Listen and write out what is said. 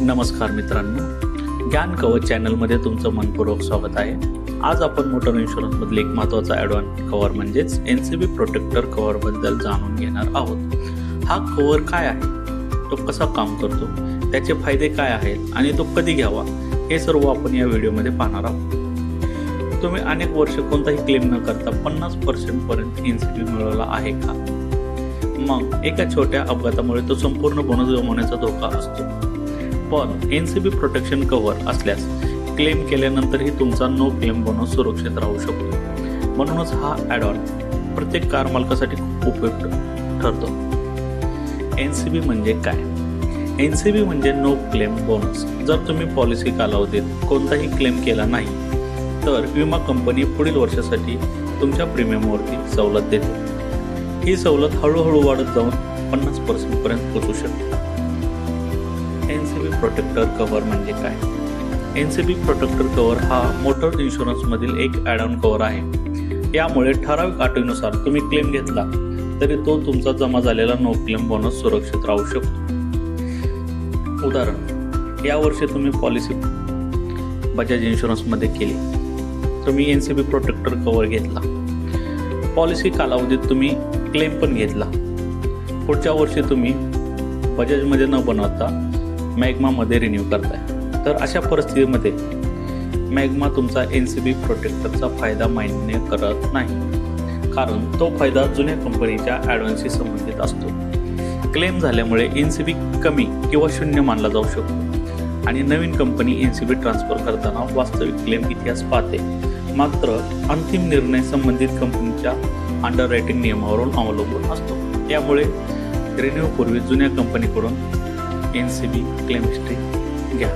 नमस्कार मित्रांनो, ज्ञान कवच चॅनलमध्ये तुमचं मनपूर्वक स्वागत आहे. आज आपण मोटर इन्शुरन्समधील एक महत्त्वाचा ॲडॉन कव्हर म्हणजेच NCB प्रोटेक्टर कव्हरबद्दल जाणून घेणार आहोत. हा कव्हर काय आहे, तो कसा काम करतो, त्याचे फायदे काय आहेत आणि तो कधी घ्यावा, हे सर्व आपण या व्हिडिओमध्ये पाहणार आहोत. तुम्ही अनेक वर्ष कोणताही क्लेम न करता 50% पर्यंत NCB मिळवला आहे का? मग एका छोट्या अपघातामुळे तो संपूर्ण बोनस गमावण्याचा धोका असतो. पण NCB प्रोटेक्शन कव्हर असल्यास क्लेम केल्यानंतरही तुमचा नो क्लेम बोनस सुरक्षित राहू शकतो. म्हणूनच हा ॲडॉन प्रत्येक कार मालकासाठी खूप उपयुक्त ठरतो. NCB म्हणजे काय? NCB म्हणजे नो क्लेम बोनस. जर तुम्ही पॉलिसी कालावधीत कोणताही क्लेम केला नाही तर विमा कंपनी पुढील वर्षासाठी तुमच्या प्रीमियमवरती सवलत देते. ही सवलत हळूहळू वाढत जाऊन 50% पर्यंत पोहोचू शकते. NCB प्रोटेक्टर कव्हर म्हणजे काय? NCB प्रोटेक्टर कव्हर हा मोटर इन्शुरन्समधील एक ॲडॉन कव्हर आहे. यामुळे ठराविक अटीनुसार तुम्ही क्लेम घेतला तरी तो तुमचा जमा झालेला नो क्लेम बोनस सुरक्षित राहू शकतो. उदाहरण, यावर्षी तुम्ही पॉलिसी बजाज इन्शुरन्समध्ये केली, तुम्ही NCB प्रोटेक्टर कव्हर घेतला, पॉलिसी कालावधीत तुम्ही क्लेम पण घेतला, पुढच्या वर्षी तुम्ही बजाजमध्ये न बनवता मॅग्मामध्ये रिन्यू करताय, तर अशा परिस्थितीमध्ये मॅग्मा तुमचा NCB प्रोटेक्टरचा फायदा मान्य करत नाही, कारण तो फायदा जुन्या कंपनीच्या ॲडव्हान्सशी संबंधित असतो. क्लेम झाल्यामुळे NCB कमी किंवा शून्य मानला जाऊ शकतो आणि नवीन कंपनी NCB ट्रान्सफर करताना वास्तविक क्लेम इतिहास पाहते. मात्र अंतिम निर्णय संबंधित कंपनीच्या अंडररायटिंग नियमावरून अवलंबून असतो. त्यामुळे रिन्यूपूर्वी जुन्या कंपनीकडून NCB क्लेम हिस्ट्री घ्या.